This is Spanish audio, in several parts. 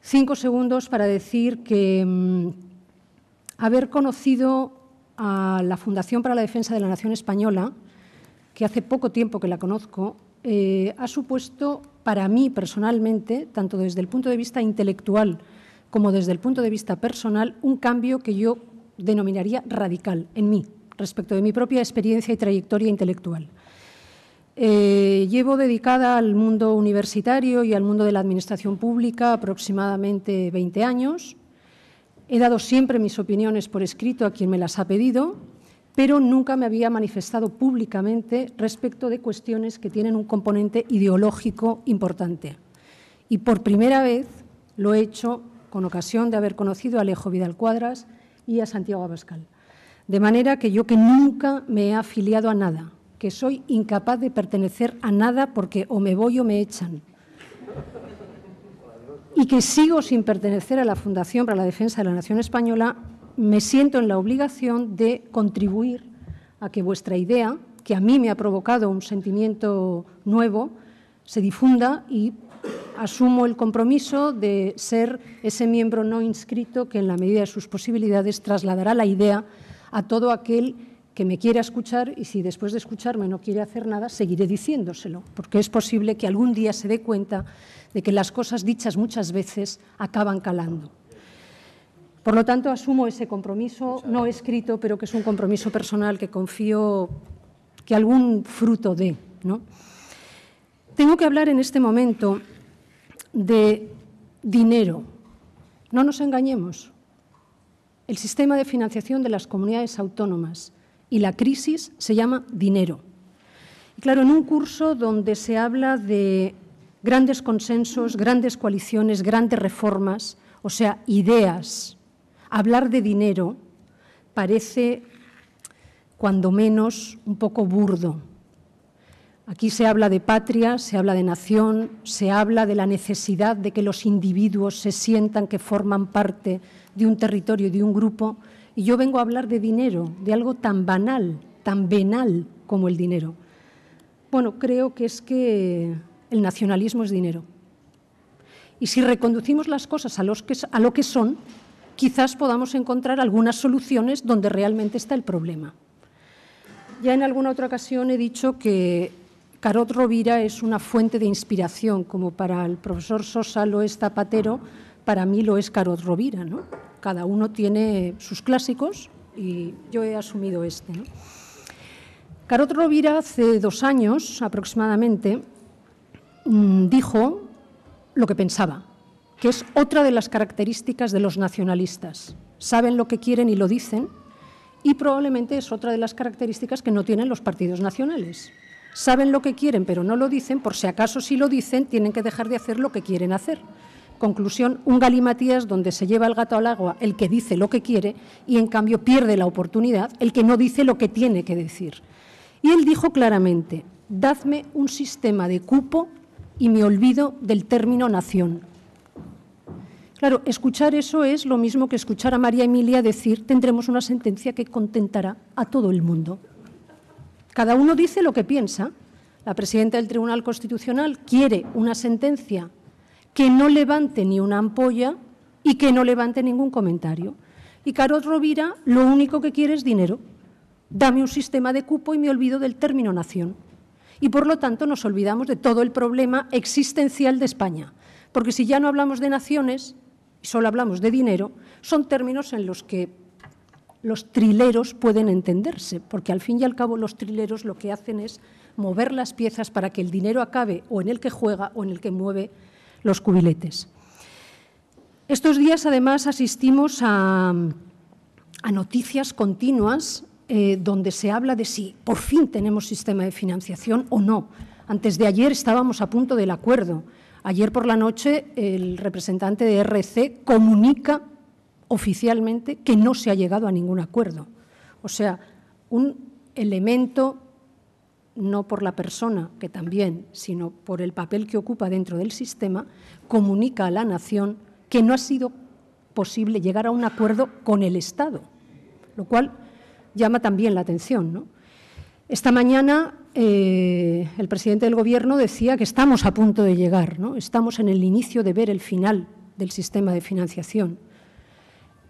5 segundos para decir que haber conocido a la Fundación para la Defensa de la Nación Española, que hace poco tiempo que la conozco, ha supuesto para mí personalmente, tanto desde el punto de vista intelectual como desde el punto de vista personal, un cambio que yo denominaría radical en mí, respecto de mi propia experiencia y trayectoria intelectual. Llevo dedicada al mundo universitario y al mundo de la administración pública aproximadamente 20 años. He dado siempre mis opiniones por escrito a quien me las ha pedido, pero nunca me había manifestado públicamente respecto de cuestiones que tienen un componente ideológico importante. Y por primera vez lo he hecho con ocasión de haber conocido a Alejo Vidal Quadras y a Santiago Abascal. De manera que yo, que nunca me he afiliado a nada, que soy incapaz de pertenecer a nada porque o me voy o me echan, y que sigo sin pertenecer a la Fundación para la Defensa de la Nación Española, me siento en la obligación de contribuir a que vuestra idea, que a mí me ha provocado un sentimiento nuevo, se difunda, y asumo el compromiso de ser ese miembro no inscrito que, en la medida de sus posibilidades, trasladará la idea a todo aquel que me quiera escuchar, y si después de escucharme no quiere hacer nada, seguiré diciéndoselo, porque es posible que algún día se dé cuenta de que las cosas dichas muchas veces acaban calando. Por lo tanto, asumo ese compromiso no escrito, pero que es un compromiso personal que confío que algún fruto dé, ¿no? Tengo que hablar en este momento de dinero. No nos engañemos. El sistema de financiación de las comunidades autónomas y la crisis se llama dinero. Y claro, en un curso donde se habla de grandes consensos, grandes coaliciones, grandes reformas, o sea, ideas, hablar de dinero parece, cuando menos, un poco burdo. Aquí se habla de patria, se habla de nación, se habla de la necesidad de que los individuos se sientan que forman parte de un territorio y de un grupo, y yo vengo a hablar de dinero, de algo tan banal, tan venal como el dinero. Bueno, creo que es que el nacionalismo es dinero. Y si reconducimos las cosas a lo que son, quizás podamos encontrar algunas soluciones donde realmente está el problema. Ya en alguna otra ocasión he dicho que Carod Rovira es una fuente de inspiración, como para el profesor Sosa lo es Zapatero, para mí lo es Carod Rovira, ¿no? Cada uno tiene sus clásicos y yo he asumido este, ¿no? Carod Rovira hace 2 años aproximadamente dijo lo que pensaba, que es otra de las características de los nacionalistas. Saben lo que quieren y lo dicen, y probablemente es otra de las características que no tienen los partidos nacionales. Saben lo que quieren, pero no lo dicen, por si acaso si lo dicen tienen que dejar de hacer lo que quieren hacer. Conclusión, un galimatías donde se lleva el gato al agua el que dice lo que quiere y en cambio pierde la oportunidad el que no dice lo que tiene que decir. Y él dijo claramente: dadme un sistema de cupo y me olvido del término nación. Claro, escuchar eso es lo mismo que escuchar a María Emilia decir: tendremos una sentencia que contentará a todo el mundo. Cada uno dice lo que piensa. La presidenta del Tribunal Constitucional quiere una sentencia que no levante ni una ampolla y que no levante ningún comentario. Y Carod Rovira lo único que quiere es dinero. Dame un sistema de cupo y me olvido del término nación. Y por lo tanto nos olvidamos de todo el problema existencial de España. Porque si ya no hablamos de naciones y solo hablamos de dinero, son términos en los que los trileros pueden entenderse, porque al fin y al cabo los trileros lo que hacen es mover las piezas para que el dinero acabe o en el que juega o en el que mueve los cubiletes. Estos días, además, asistimos a noticias continuas donde se habla de si por fin tenemos sistema de financiación o no. Antes de ayer estábamos a punto del acuerdo. Ayer por la noche el representante de RC comunica oficialmente que no se ha llegado a ningún acuerdo. O sea, un elemento, no por la persona, que también, sino por el papel que ocupa dentro del sistema, comunica a la nación que no ha sido posible llegar a un acuerdo con el Estado, lo cual llama también la atención, ¿no? Esta mañana el presidente del Gobierno decía que estamos a punto de llegar, ¿no? Estamos en el inicio de ver el final del sistema de financiación.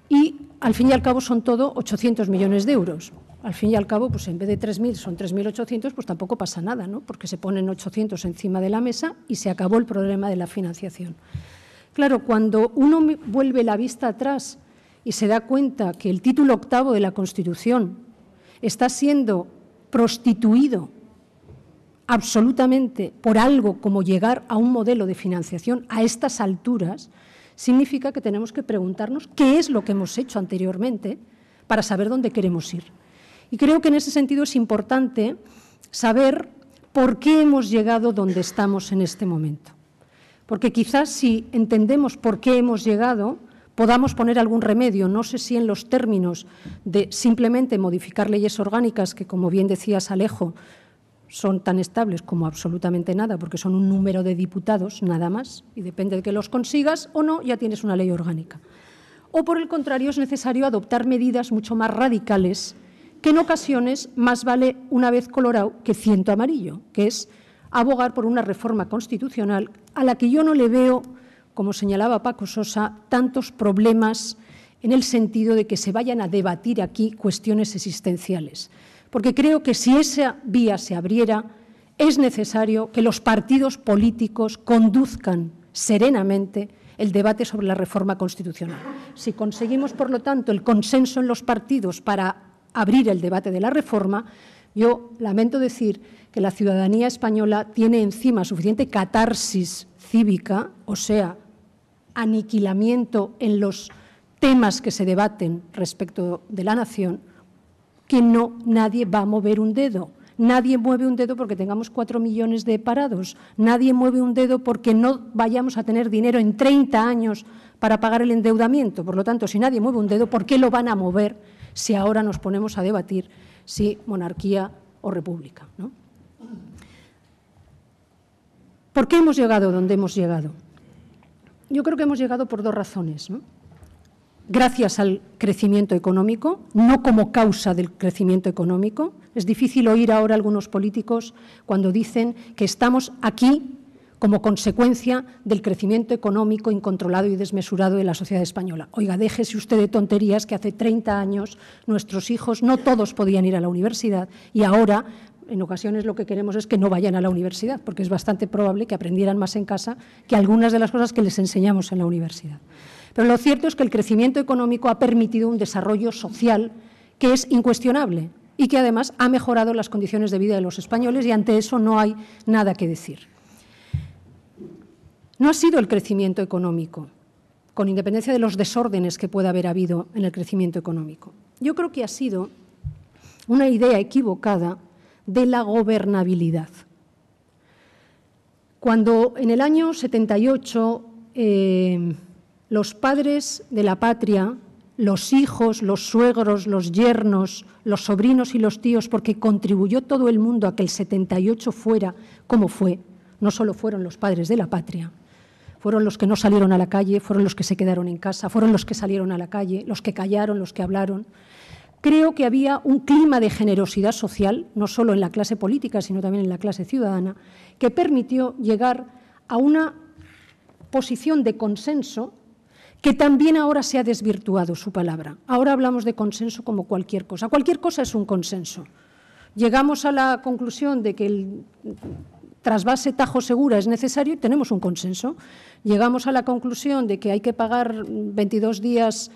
Y, al fin y al cabo, son todo 800 millones de euros. Al fin y al cabo, pues en vez de 3.000 son 3.800, pues tampoco pasa nada, ¿no? Porque se ponen 800 encima de la mesa y se acabó el problema de la financiación. Claro, cuando uno vuelve la vista atrás y se da cuenta que el título 8º de la Constitución está siendo prostituido absolutamente por algo como llegar a un modelo de financiación a estas alturas, significa que tenemos que preguntarnos qué es lo que hemos hecho anteriormente para saber dónde queremos ir. Y creo que en ese sentido es importante saber por qué hemos llegado donde estamos en este momento. Porque quizás si entendemos por qué hemos llegado, podamos poner algún remedio, no sé si en los términos de simplemente modificar leyes orgánicas, que como bien decías Alejo, son tan estables como absolutamente nada, porque son un número de diputados nada más, y depende de que los consigas o no, ya tienes una ley orgánica. O por el contrario, es necesario adoptar medidas mucho más radicales, que en ocasiones más vale una vez colorado que ciento amarillo, que es abogar por una reforma constitucional a la que yo no le veo, como señalaba Paco Sosa, tantos problemas en el sentido de que se vayan a debatir aquí cuestiones existenciales. Porque creo que si esa vía se abriera, es necesario que los partidos políticos conduzcan serenamente el debate sobre la reforma constitucional. Si conseguimos, por lo tanto, el consenso en los partidos para abrir el debate de la reforma, yo lamento decir que la ciudadanía española tiene encima suficiente catarsis cívica, o sea, aniquilamiento en los temas que se debaten respecto de la nación, que nadie va a mover un dedo. Nadie mueve un dedo porque tengamos 4 millones de parados. Nadie mueve un dedo porque no vayamos a tener dinero en 30 años para pagar el endeudamiento. Por lo tanto, si nadie mueve un dedo, ¿por qué lo van a mover si ahora nos ponemos a debatir si monarquía o república, ¿no? ¿Por qué hemos llegado donde hemos llegado? Yo creo que hemos llegado por dos razones, ¿no? Gracias al crecimiento económico, no como causa del crecimiento económico. Es difícil oír ahora a algunos políticos cuando dicen que estamos aquí como consecuencia del crecimiento económico incontrolado y desmesurado de la sociedad española. Oiga, déjese usted de tonterías, que hace 30 años nuestros hijos no todos podían ir a la universidad y ahora en ocasiones lo que queremos es que no vayan a la universidad, porque es bastante probable que aprendieran más en casa que algunas de las cosas que les enseñamos en la universidad. Pero lo cierto es que el crecimiento económico ha permitido un desarrollo social que es incuestionable y que además ha mejorado las condiciones de vida de los españoles y ante eso no hay nada que decir. No ha sido el crecimiento económico, con independencia de los desórdenes que pueda haber habido en el crecimiento económico. Yo creo que ha sido una idea equivocada de la gobernabilidad. Cuando en el año 78 los padres de la patria, los hijos, los suegros, los yernos, los sobrinos y los tíos, porque contribuyó todo el mundo a que el 78 fuera como fue, no solo fueron los padres de la patria, fueron los que no salieron a la calle, fueron los que se quedaron en casa, fueron los que salieron a la calle, los que callaron, los que hablaron. Creo que había un clima de generosidad social, no solo en la clase política, sino también en la clase ciudadana, que permitió llegar a una posición de consenso que también ahora se ha desvirtuado su palabra. Ahora hablamos de consenso como cualquier cosa. Cualquier cosa es un consenso. Llegamos a la conclusión de que el trasvase Tajo Segura es necesario y tenemos un consenso. Llegamos a la conclusión de que hay que pagar 22 días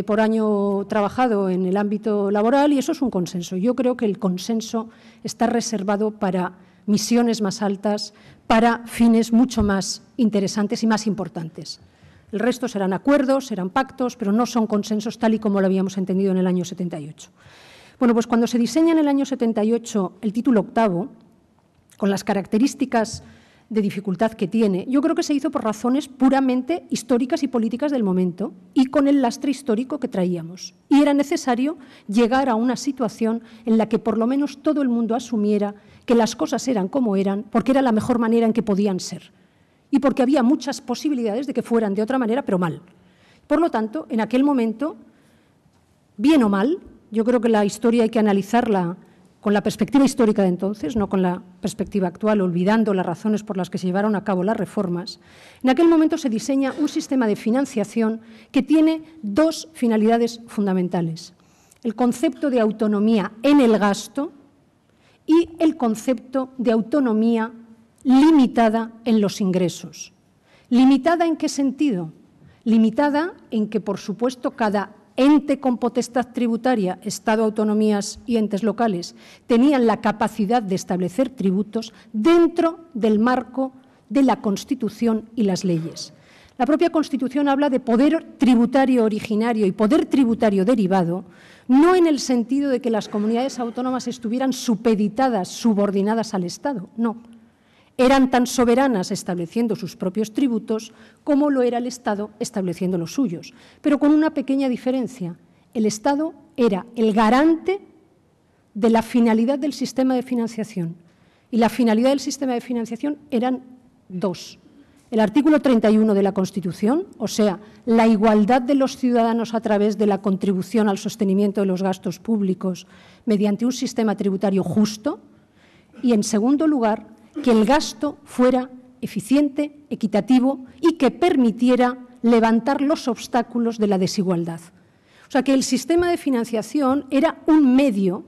por año trabajado en el ámbito laboral y eso es un consenso. Yo creo que el consenso está reservado para misiones más altas, para fines mucho más interesantes y más importantes. El resto serán acuerdos, serán pactos, pero no son consensos tal y como lo habíamos entendido en el año 78. Bueno, pues cuando se diseña en el año 78 el título 8º, con las características de dificultad que tiene, yo creo que se hizo por razones puramente históricas y políticas del momento y con el lastre histórico que traíamos. Y era necesario llegar a una situación en la que por lo menos todo el mundo asumiera que las cosas eran como eran, porque era la mejor manera en que podían ser y porque había muchas posibilidades de que fueran de otra manera, pero mal. Por lo tanto, en aquel momento, bien o mal, yo creo que la historia hay que analizarla con la perspectiva histórica de entonces, no con la perspectiva actual, olvidando las razones por las que se llevaron a cabo las reformas, en aquel momento se diseña un sistema de financiación que tiene dos finalidades fundamentales: el concepto de autonomía en el gasto y el concepto de autonomía limitada en los ingresos. ¿Limitada en qué sentido? Limitada en que, por supuesto, cada ente con potestad tributaria, Estado, autonomías y entes locales, tenían la capacidad de establecer tributos dentro del marco de la Constitución y las leyes. La propia Constitución habla de poder tributario originario y poder tributario derivado, no en el sentido de que las comunidades autónomas estuvieran supeditadas, subordinadas al Estado, no. Eran tan soberanas estableciendo sus propios tributos como lo era el Estado estableciendo los suyos, pero con una pequeña diferencia. El Estado era el garante de la finalidad del sistema de financiación, y la finalidad del sistema de financiación eran dos: el artículo 31 de la Constitución, o sea, la igualdad de los ciudadanos a través de la contribución al sostenimiento de los gastos públicos mediante un sistema tributario justo, y, en segundo lugar, que el gasto fuera eficiente, equitativo y que permitiera levantar los obstáculos de la desigualdad. O sea, que el sistema de financiación era un medio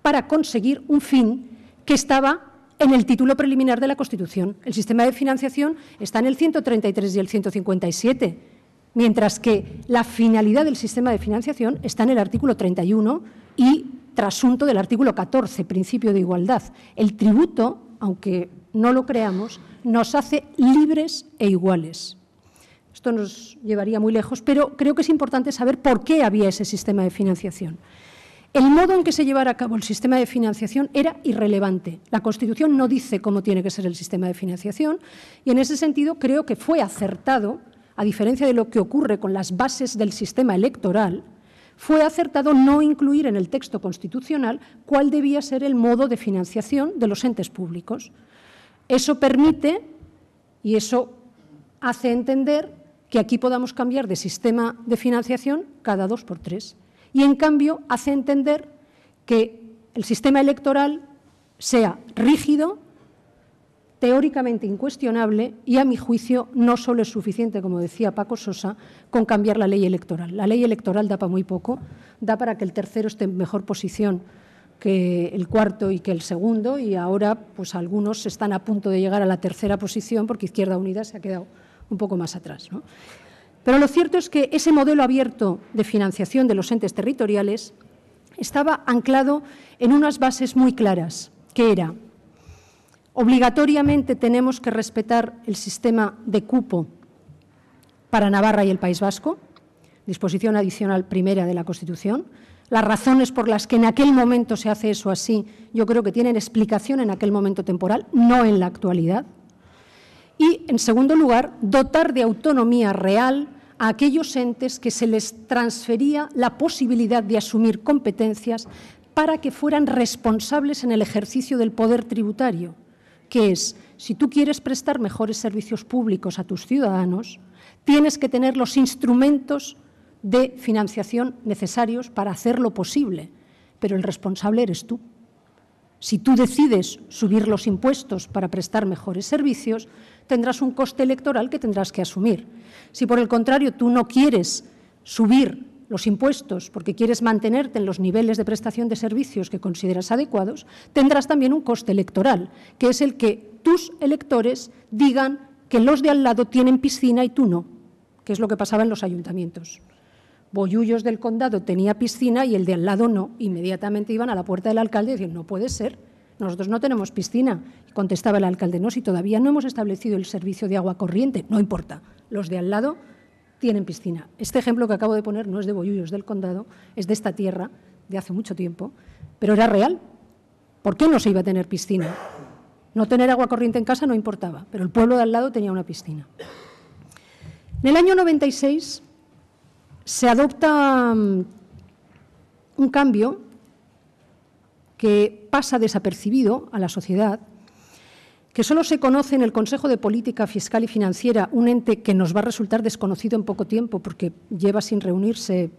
para conseguir un fin que estaba en el título preliminar de la Constitución. El sistema de financiación está en el 133 y el 157, mientras que la finalidad del sistema de financiación está en el artículo 31 y trasunto del artículo 14, principio de igualdad. El tributo, aunque no lo creamos, nos hace libres e iguales. Esto nos llevaría muy lejos, pero creo que es importante saber por qué había ese sistema de financiación. El modo en que se llevara a cabo el sistema de financiación era irrelevante. La Constitución no dice cómo tiene que ser el sistema de financiación y, en ese sentido, creo que fue acertado, a diferencia de lo que ocurre con las bases del sistema electoral, fue acertado no incluir en el texto constitucional cuál debía ser el modo de financiación de los entes públicos. Eso permite y eso hace entender que aquí podamos cambiar de sistema de financiación cada 2 por 3. Y, en cambio, hace entender que el sistema electoral sea rígido, teóricamente incuestionable y, a mi juicio, no solo es suficiente, como decía Paco Sosa, con cambiar la ley electoral. La ley electoral da para muy poco, da para que el tercero esté en mejor posición que el cuarto y que el segundo, y ahora pues algunos están a punto de llegar a la tercera posición porque Izquierda Unida se ha quedado un poco más atrás, ¿no? Pero lo cierto es que ese modelo abierto de financiación de los entes territoriales estaba anclado en unas bases muy claras, que era: obligatoriamente tenemos que respetar el sistema de cupo para Navarra y el País Vasco, disposición adicional primera de la Constitución. Las razones por las que en aquel momento se hace eso así, yo creo que tienen explicación en aquel momento temporal, no en la actualidad. Y, en segundo lugar, dotar de autonomía real a aquellos entes que se les transfería la posibilidad de asumir competencias para que fueran responsables en el ejercicio del poder tributario, que es: si tú quieres prestar mejores servicios públicos a tus ciudadanos, tienes que tener los instrumentos de financiación necesarios para hacerlo posible, pero el responsable eres tú. Si tú decides subir los impuestos para prestar mejores servicios, tendrás un coste electoral que tendrás que asumir. Si, por el contrario, tú no quieres subir los impuestos porque quieres mantenerte en los niveles de prestación de servicios que consideras adecuados, tendrás también un coste electoral, que es el que tus electores digan que los de al lado tienen piscina y tú no, que es lo que pasaba en los ayuntamientos. Bollullos del Condado tenía piscina y el de al lado no. Inmediatamente iban a la puerta del alcalde y decían: no puede ser, nosotros no tenemos piscina. Y contestaba el alcalde: no, si todavía no hemos establecido el servicio de agua corriente. No importa, los de al lado tienen piscina. Este ejemplo que acabo de poner no es de Bollullos del Condado, es de esta tierra de hace mucho tiempo, pero era real. ¿Por qué no se iba a tener piscina? No tener agua corriente en casa no importaba, pero el pueblo de al lado tenía una piscina. En el año 96 se adopta un cambio que pasa desapercibido a la sociedad, que solo se conoce en el Consejo de Política Fiscal y Financiera, un ente que nos va a resultar desconocido en poco tiempo porque lleva sin reunirse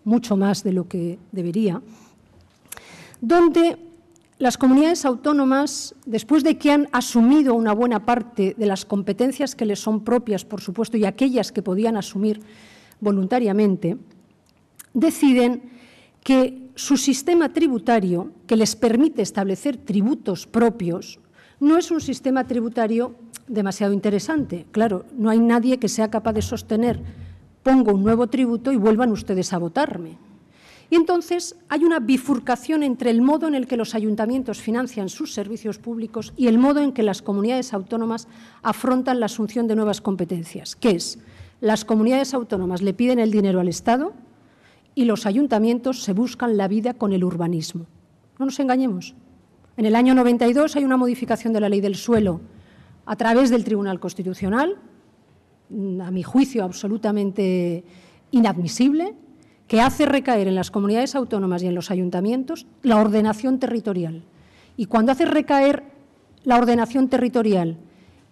mucho más de lo que debería, donde las comunidades autónomas, después de que han asumido una buena parte de las competencias que les son propias, por supuesto, y aquellas que podían asumir voluntariamente, deciden que su sistema tributario, que les permite establecer tributos propios, no es un sistema tributario demasiado interesante. Claro, no hay nadie que sea capaz de sostener: pongo un nuevo tributo y vuelvan ustedes a votarme. Y entonces hay una bifurcación entre el modo en el que los ayuntamientos financian sus servicios públicos y el modo en que las comunidades autónomas afrontan la asunción de nuevas competencias, que es: las comunidades autónomas le piden el dinero al Estado y los ayuntamientos se buscan la vida con el urbanismo. No nos engañemos. En el año 92 hay una modificación de la Ley del Suelo a través del Tribunal Constitucional, a mi juicio absolutamente inadmisible, que hace recaer en las comunidades autónomas y en los ayuntamientos la ordenación territorial. Y cuando hace recaer la ordenación territorial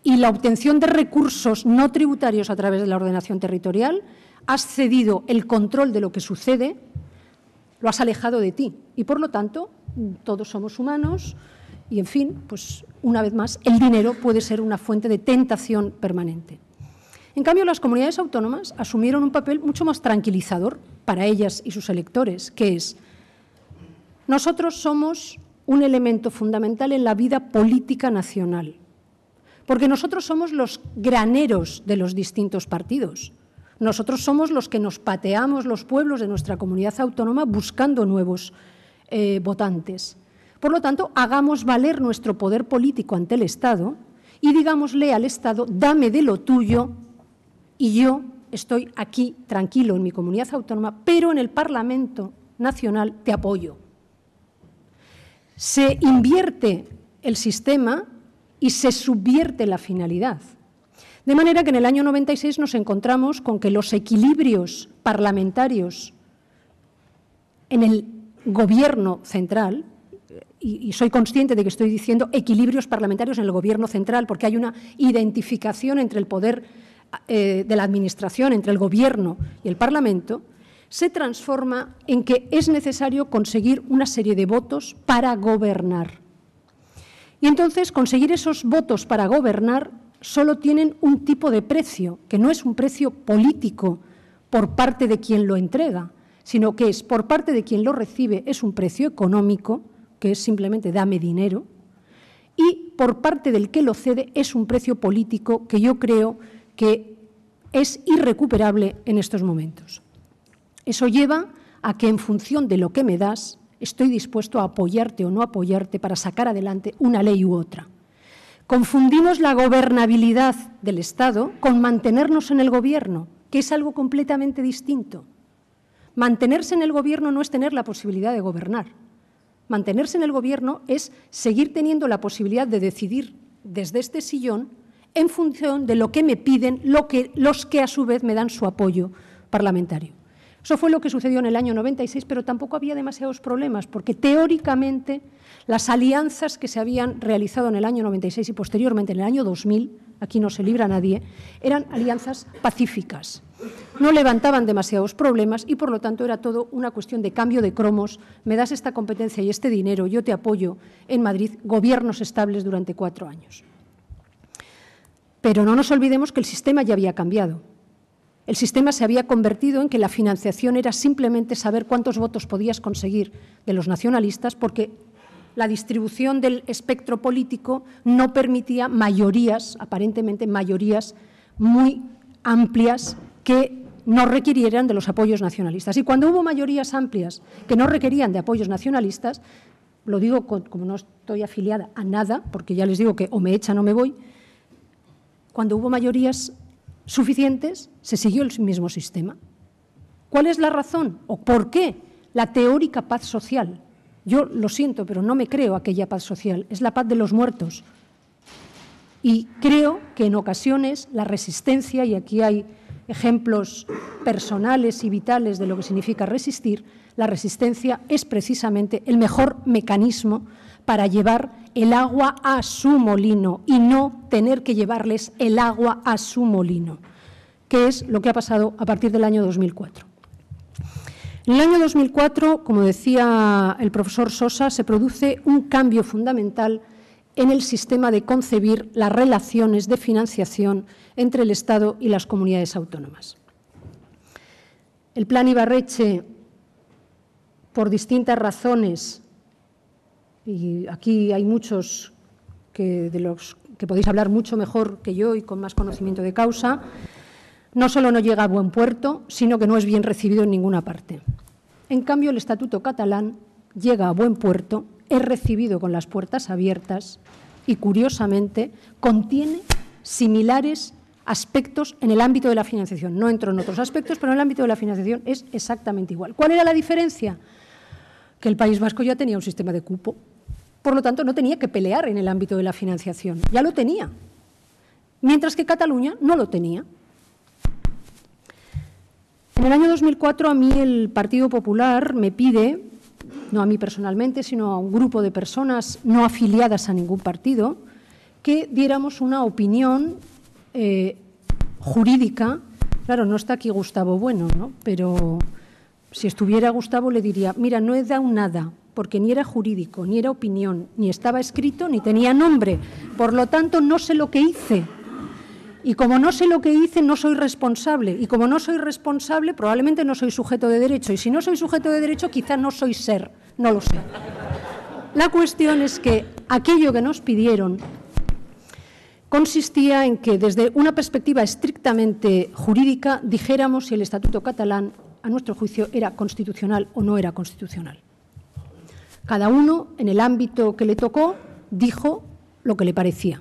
y la obtención de recursos no tributarios a través de la ordenación territorial, has cedido el control de lo que sucede, lo has alejado de ti. Y, por lo tanto, todos somos humanos y, en fin, pues una vez más, el dinero puede ser una fuente de tentación permanente. En cambio, las comunidades autónomas asumieron un papel mucho más tranquilizador para ellas y sus electores, que es: nosotros somos un elemento fundamental en la vida política nacional, porque nosotros somos los graneros de los distintos partidos. Nosotros somos los que nos pateamos los pueblos de nuestra comunidad autónoma buscando nuevos votantes. Por lo tanto, hagamos valer nuestro poder político ante el Estado y digámosle al Estado: dame de lo tuyo y yo estoy aquí tranquilo en mi comunidad autónoma, pero en el Parlamento Nacional te apoyo. Se invierte el sistema y se subvierte la finalidad. De manera que en el año 96 nos encontramos con que los equilibrios parlamentarios en el Gobierno central, y soy consciente de que estoy diciendo equilibrios parlamentarios en el Gobierno central porque hay una identificación entre el poder de la Administración, entre el Gobierno y el Parlamento, se transforma en que es necesario conseguir una serie de votos para gobernar. Y entonces conseguir esos votos para gobernar solo tienen un tipo de precio, que no es un precio político por parte de quien lo entrega, sino que es por parte de quien lo recibe, es un precio económico, que es simplemente dame dinero, y por parte del que lo cede es un precio político que yo creo que es irrecuperable en estos momentos. Eso lleva a que en función de lo que me das, estoy dispuesto a apoyarte o no apoyarte para sacar adelante una ley u otra. Confundimos la gobernabilidad del Estado con mantenernos en el Gobierno, que es algo completamente distinto. Mantenerse en el Gobierno no es tener la posibilidad de gobernar. Mantenerse en el Gobierno es seguir teniendo la posibilidad de decidir desde este sillón en función de lo que me piden los que a su vez me dan su apoyo parlamentario. Eso fue lo que sucedió en el año 96, pero tampoco había demasiados problemas, porque teóricamente las alianzas que se habían realizado en el año 96 y posteriormente en el año 2000, aquí no se libra nadie, eran alianzas pacíficas. No levantaban demasiados problemas y, por lo tanto, era todo una cuestión de cambio de cromos. Me das esta competencia y este dinero, yo te apoyo en Madrid, gobiernos estables durante 4 años. Pero no nos olvidemos que el sistema ya había cambiado. El sistema se había convertido en que la financiación era simplemente saber cuántos votos podías conseguir de los nacionalistas, porque la distribución del espectro político no permitía mayorías, aparentemente mayorías muy amplias que no requirieran de los apoyos nacionalistas. Y cuando hubo mayorías amplias que no requerían de apoyos nacionalistas, lo digo como no estoy afiliada a nada, porque ya les digo que o me echan o me voy, cuando hubo mayorías suficientes, se siguió el mismo sistema. ¿Cuál es la razón o por qué? La teórica paz social. Yo lo siento, pero no me creo aquella paz social, es la paz de los muertos. Y creo que en ocasiones la resistencia, y aquí hay ejemplos personales y vitales de lo que significa resistir, la resistencia es precisamente el mejor mecanismo para llevar el agua a su molino y no tener que llevarles el agua a su molino, que es lo que ha pasado a partir del año 2004. En el año 2004, como decía el profesor Sosa, se produce un cambio fundamental en el sistema de concebir las relaciones de financiación entre el Estado y las comunidades autónomas. El Plan Ibarretxe, por distintas razones, y aquí hay muchos de los que podéis hablar mucho mejor que yo y con más conocimiento de causa, no solo no llega a buen puerto, sino que no es bien recibido en ninguna parte. En cambio, el Estatuto catalán llega a buen puerto, es recibido con las puertas abiertas y, curiosamente, contiene similares aspectos en el ámbito de la financiación. No entro en otros aspectos, pero en el ámbito de la financiación es exactamente igual. ¿Cuál era la diferencia? Que el País Vasco ya tenía un sistema de cupo. Por lo tanto, no tenía que pelear en el ámbito de la financiación. Ya lo tenía. Mientras que Cataluña no lo tenía. En el año 2004 a mí el Partido Popular me pide, no a mí personalmente, sino a un grupo de personas no afiliadas a ningún partido, que diéramos una opinión jurídica. Claro, no está aquí Gustavo Bueno, ¿no? Pero si estuviera Gustavo le diría, mira, no he dado nada, porque ni era jurídico, ni era opinión, ni estaba escrito, ni tenía nombre. Por lo tanto, no sé lo que hice. Y como no sé lo que hice, no soy responsable. Y como no soy responsable, probablemente no soy sujeto de derecho. Y si no soy sujeto de derecho, quizá no soy ser. No lo sé. La cuestión es que aquello que nos pidieron consistía en que, desde una perspectiva estrictamente jurídica, dijéramos si el Estatuto catalán, a nuestro juicio, era constitucional o no era constitucional. Cada uno, en el ámbito que le tocó, dijo lo que le parecía,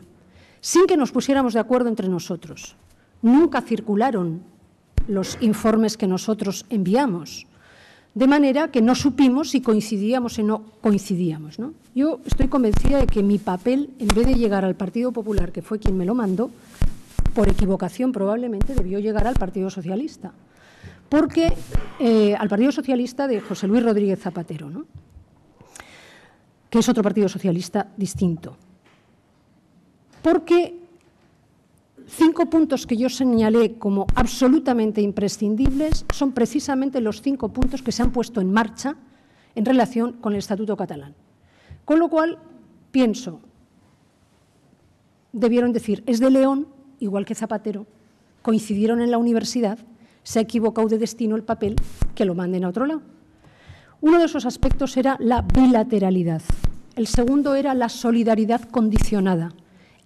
sin que nos pusiéramos de acuerdo entre nosotros. Nunca circularon los informes que nosotros enviamos, de manera que no supimos si coincidíamos o no coincidíamos, ¿no? Yo estoy convencida de que mi papel, en vez de llegar al Partido Popular, que fue quien me lo mandó, por equivocación probablemente debió llegar al Partido Socialista, porque al Partido Socialista de José Luis Rodríguez Zapatero, ¿no? Que es otro partido socialista distinto. Porque 5 puntos que yo señalé como absolutamente imprescindibles son precisamente los 5 puntos que se han puesto en marcha en relación con el Estatuto catalán. Con lo cual, pienso, debieron decir, es de León, igual que Zapatero, coincidieron en la universidad, se ha equivocado de destino el papel, que lo manden a otro lado. Uno de esos aspectos era la bilateralidad. El segundo era la solidaridad condicionada.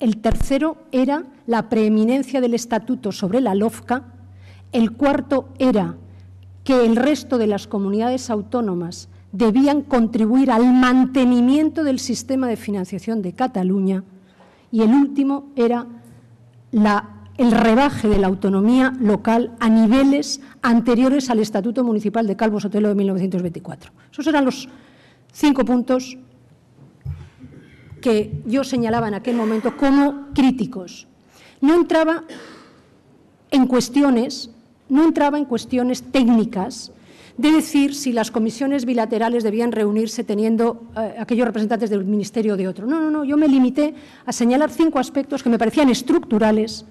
El tercero era la preeminencia del Estatuto sobre la LOFCA. El cuarto era que el resto de las comunidades autónomas debían contribuir al mantenimiento del sistema de financiación de Cataluña. Y el último era el rebaje de la autonomía local a niveles anteriores al Estatuto Municipal de Calvo Sotelo de 1924. Esos eran los 5 puntos que yo señalaba en aquel momento como críticos. No entraba en cuestiones técnicas de decir si las comisiones bilaterales debían reunirse teniendo aquellos representantes del ministerio o de otro. No, yo me limité a señalar 5 aspectos que me parecían estructurales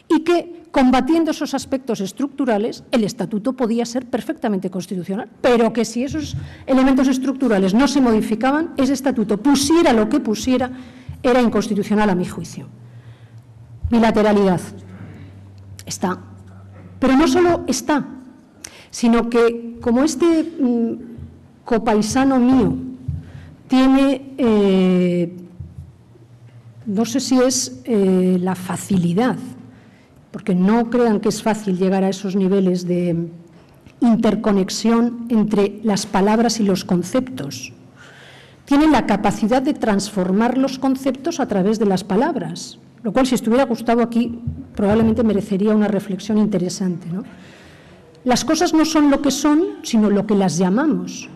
y que, combatiendo esos aspectos estructurales, el Estatuto podía ser perfectamente constitucional, pero que si esos elementos estructurales no se modificaban, ese Estatuto, pusiera lo que pusiera, era inconstitucional a mi juicio. Bilateralidad. Está. Pero no solo está, sino que, como este copaisano mío tiene, no sé si es la facilidad, porque no crean que es fácil llegar a esos niveles de interconexión entre las palabras y los conceptos. Tienen la capacidad de transformar los conceptos a través de las palabras, lo cual, si estuviera Gustavo aquí, probablemente merecería una reflexión interesante, ¿no? Las cosas no son lo que son, sino lo que las llamamos.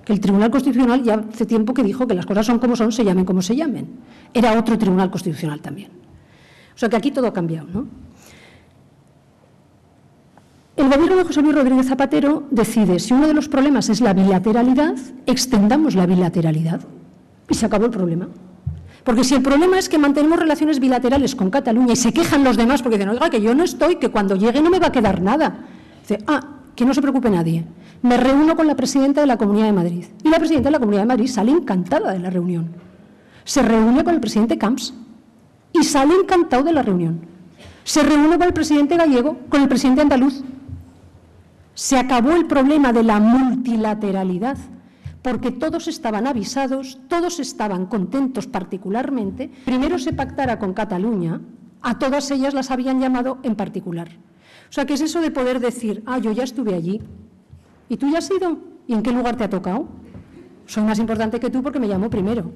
Que el Tribunal Constitucional ya hace tiempo que dijo que las cosas son como son, se llamen como se llamen. Era otro Tribunal Constitucional también. O sea que aquí todo ha cambiado, ¿no? El gobierno de José Luis Rodríguez Zapatero decide, si uno de los problemas es la bilateralidad, extendamos la bilateralidad y se acabó el problema. Porque si el problema es que mantenemos relaciones bilaterales con Cataluña y se quejan los demás porque dicen, oiga, que yo no estoy, que cuando llegue no me va a quedar nada. Dice, que no se preocupe nadie. Me reúno con la presidenta de la Comunidad de Madrid. Y la presidenta de la Comunidad de Madrid sale encantada de la reunión. Se reúne con el presidente Camps y sale encantado de la reunión. Se reúne con el presidente gallego, con el presidente andaluz. Se acabó el problema de la multilateralidad, porque todos estaban avisados, todos estaban contentos particularmente. Primero se pactara con Cataluña, a todas ellas las habían llamado en particular. O sea, ¿qué es eso de poder decir, yo ya estuve allí? ¿Y tú ya has ido? ¿Y en qué lugar te ha tocado? Soy más importante que tú porque me llamó primero.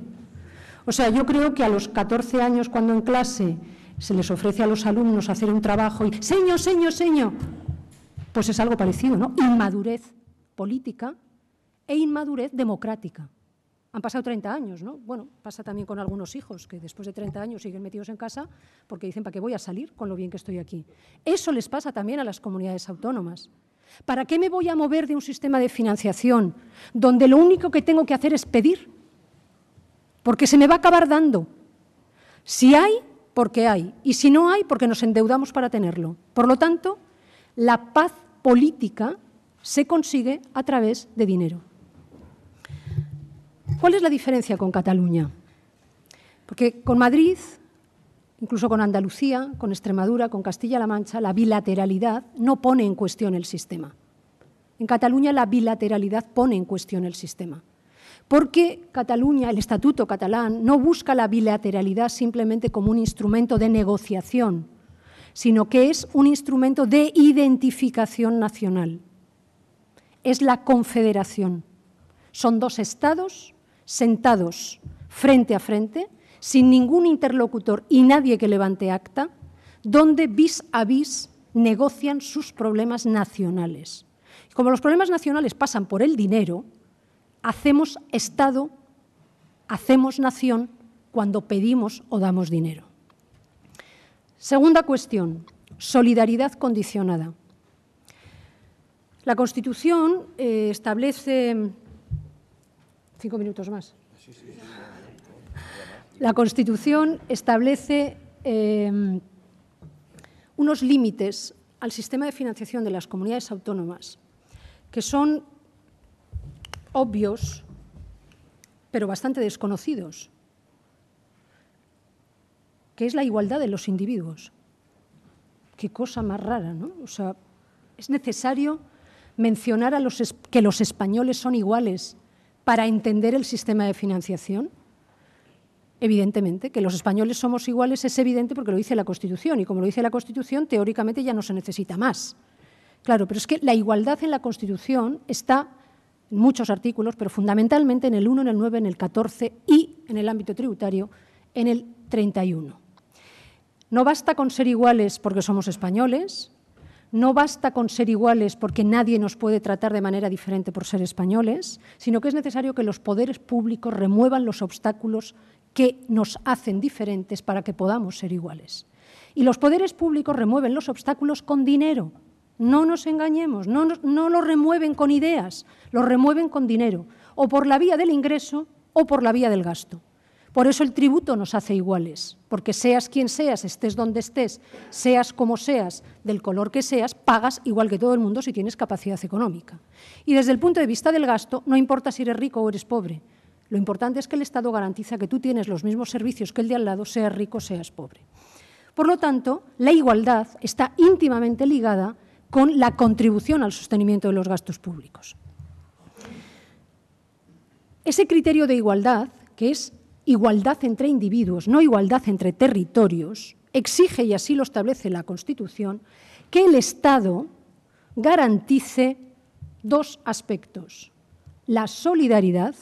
O sea, yo creo que a los 14 años, cuando en clase se les ofrece a los alumnos hacer un trabajo y señor, pues es algo parecido, ¿no? Inmadurez política e inmadurez democrática. Han pasado 30 años, ¿no? Bueno, pasa también con algunos hijos que después de 30 años siguen metidos en casa porque dicen, ¿para qué voy a salir con lo bien que estoy aquí? Eso les pasa también a las comunidades autónomas. ¿Para qué me voy a mover de un sistema de financiación donde lo único que tengo que hacer es pedir? Porque se me va a acabar dando. Si hay, porque hay. Y si no hay, porque nos endeudamos para tenerlo. Por lo tanto, la paz política se consigue a través de dinero. ¿Cuál es la diferencia con Cataluña? Porque con Madrid, incluso con Andalucía, con Extremadura, con Castilla-La Mancha, la bilateralidad no pone en cuestión el sistema. En Cataluña la bilateralidad pone en cuestión el sistema. Porque Cataluña, el Estatuto catalán, no busca la bilateralidad simplemente como un instrumento de negociación, sino que es un instrumento de identificación nacional. Es la confederación. Son dos estados sentados frente a frente, sin ningún interlocutor y nadie que levante acta, donde vis a vis negocian sus problemas nacionales. Y como los problemas nacionales pasan por el dinero, hacemos Estado, hacemos nación cuando pedimos o damos dinero. Segunda cuestión, solidaridad condicionada. La Constitución establece... 5 minutos más. La Constitución establece unos límites al sistema de financiación de las comunidades autónomas que son obvios, pero bastante desconocidos, que es la igualdad de los individuos. Qué cosa más rara, ¿no? O sea, es necesario mencionar que los españoles son iguales para entender el sistema de financiación. Evidentemente, que los españoles somos iguales es evidente porque lo dice la Constitución, y como lo dice la Constitución, teóricamente ya no se necesita más. Claro, pero es que la igualdad en la Constitución está en muchos artículos, pero fundamentalmente en el 1, en el 9, en el 14 y, en el ámbito tributario, en el 31. No basta con ser iguales porque somos españoles, no basta con ser iguales porque nadie nos puede tratar de manera diferente por ser españoles, sino que es necesario que los poderes públicos remuevan los obstáculos que nos hacen diferentes para que podamos ser iguales. Y los poderes públicos remueven los obstáculos con dinero. No nos engañemos, no lo remueven con ideas, lo remueven con dinero, o por la vía del ingreso o por la vía del gasto. Por eso el tributo nos hace iguales, porque seas quien seas, estés donde estés, seas como seas, del color que seas, pagas igual que todo el mundo si tienes capacidad económica. Y desde el punto de vista del gasto, no importa si eres rico o eres pobre. Lo importante es que el Estado garantiza que tú tienes los mismos servicios que el de al lado, seas rico o seas pobre. Por lo tanto, la igualdad está íntimamente ligada con la contribución al sostenimiento de los gastos públicos. Ese criterio de igualdad, que es igualdad entre individuos, no igualdad entre territorios, exige, y así lo establece la Constitución, que el Estado garantice dos aspectos: la solidaridad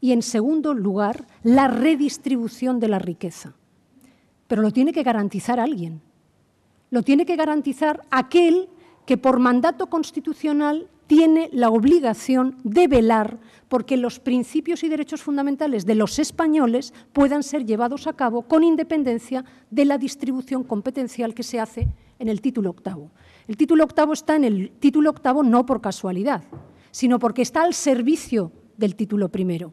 y, en segundo lugar, la redistribución de la riqueza. Pero lo tiene que garantizar alguien. Lo tiene que garantizar aquel que por mandato constitucional tiene la obligación de velar porque los principios y derechos fundamentales de los españoles puedan ser llevados a cabo con independencia de la distribución competencial que se hace en el título octavo. El título octavo está en el título octavo no por casualidad, sino porque está al servicio del título primero.